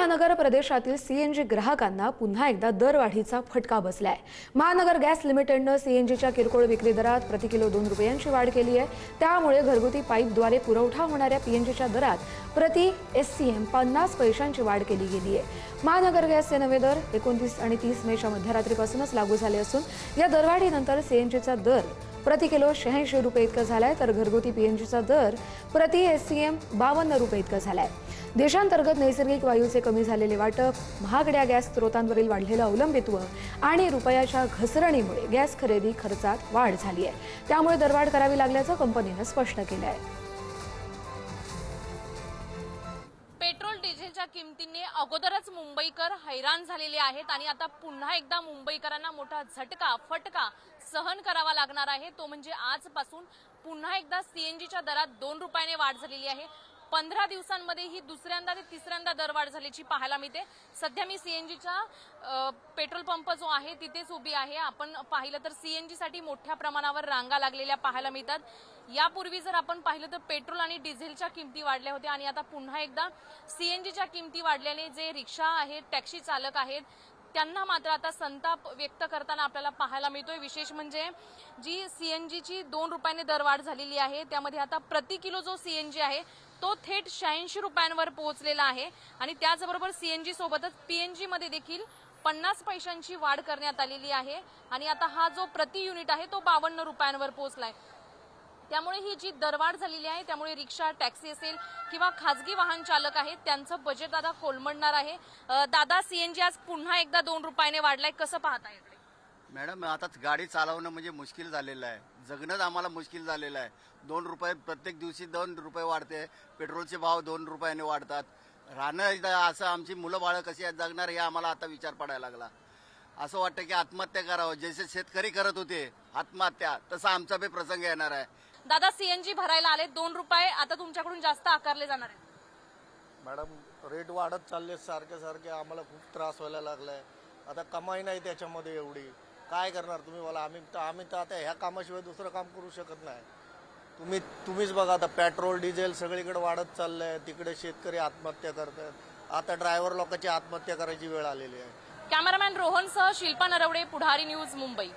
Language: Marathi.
महानगर प्रदेशातील सीएनजी ग्राहकांना पुन्हा एकदा दरवाढीचा फटका बसलाय। महानगर गॅस लिमिटेडनं सीएनजीच्या किरकोळ विक्री दरात प्रति किलो 2 रुपयांची वाढ केली आहे। त्यामुळे घरगुती पाईपद्वारे पुरवठा होणाऱ्या पीएनजीच्या दरात प्रति एससीएम 50 पैशांची वाढ केली गेली आहे। महानगर गॅसचे नवे दर 29 आणि 30 मेच्या मध्यरात्रीपासूनच लागू झाले असून या दरवाढीनंतर सीएनजीचा दर प्रति किलो 86 रुपये इतका झालाय, तर घरगुती पीएनजीचा दर प्रति एससीएम 52 रुपये इतका झालाय। देशांतर्गत नैसर्गिक वायूचे कमी झालेले वाटप, महागड्या गॅस स्त्रोतांवरील वाढलेलं अवलंबित्व आणि रुपयाच्या घसरणीमुळे गॅस खरेदी खर्चात वाढ झाली आहे। त्यामुळे दरवाढ करावी लागल्याचं कंपनीने स्पष्ट केलं आहे। पेट्रोल डिझेलच्या किमतीने अगोदरच मुंबईकर हैराण झालेले आहेत आणि आता पुन्हा एकदा मुंबईकरांना मोठा फटका सहन करावा लागणार आहे। तो म्हणजे आजपासून पुन्हा एकदा सीएनजीच्या दरात 2 रुपयाने वाढ झालेली आहे। 15 दिवसांमध्ये ही दुसऱ्यांदा ते तिसऱ्यांदा दरवाढ झाल्याची पाहायला मिळते। सध्या मी सीएनजीचा पेट्रोल पंप जो आहे तिथेच उभी आहे। आपण पाहिलं तर सीएनजी साठी मोठ्या प्रमाणावर रांगा लागलेल्या पाहायला मिळतात। यापूर्वी जर आपण पाहिलं तर पेट्रोल आणि डिझेलच्या किमती वाढल्या होत्या आणि आता पुन्हा एकदा सीएनजीच्या किमती वाढल्याने जे रिक्षा आहेत, टॅक्सी चालक आहेत, त्यांना मात्र आता संताप व्यक्त करताना आपल्याला पाहायला मिळतोय। विशेष म्हणजे जी सीएनजीची 2 रुपयाने दरवाढ झालेली आहे त्यामध्ये आता प्रति किलो जो सीएनजी आहे तो थेट 86 रुपयांवर पोहोचलेला आहे आणि त्याचबरोबर सीएनजी सोबतच पीएनजी मध्ये देखील 50 पैशांची वाढ करण्यात आलेली आहे आणि आता हा जो प्रति युनिट आहे तो 52 रुपयांवर पोहोचलाय। त्यामुळे ही जी दरवाढ झालेली आहे त्यामुळे रिक्षा, टॅक्सी असेल किंवा खासगी वाहन चालक आहेत त्यांचं बजेट आता कोलमडणार आहे। दादा, सीएनजी आज पुन्हा एकदा 2 रुपयाने वाढलाय, कसं पाहताय? मॅडम, आता गाडी चालवणं म्हणजे मुश्किल झालेलं आहे, जगणंच आम्हाला मुश्किल झालेलं आहे। 2 रुपये प्रत्येक दिवशी 2 रुपये वाढते, पेट्रोलचे भाव 2 रुपयाने वाढतात। राहणं असं आमची मुलं बाळं कशी जगणार हे आम्हाला आता विचार पडायला लागला। असं वाटतं की आत्महत्या करावं, जसे शेतकरी करत होते आत्महत्या तसा आमचा बी प्रसंग येणार आहे। दादा, सीएनजी भरायला आले 2 रुपये आता तुमच्याकडून जास्त आकारले जाणार आहेत। मॅडम, रेट वाढत चालले सारखे आम्हाला खूप त्रास व्हायला लागलाय। आता कमाई नाही त्याच्यामध्ये एवढी, काय करणार तुम्ही मला? आम्ही तर आता ह्या कामाशिवाय दुसरं काम करू शकत नाही। तुम्हीच बघा, आता पेट्रोल डिझेल सगळीकडे वाढत चाललंय, तिकडे शेतकरी आत्महत्या करतात, आता ड्रायव्हर लोकांची आत्महत्या करायची वेळ आलेली आहे। कॅमेरामॅन रोहनसह शिल्पा नरवडे, पुढारी न्यूज, मुंबई।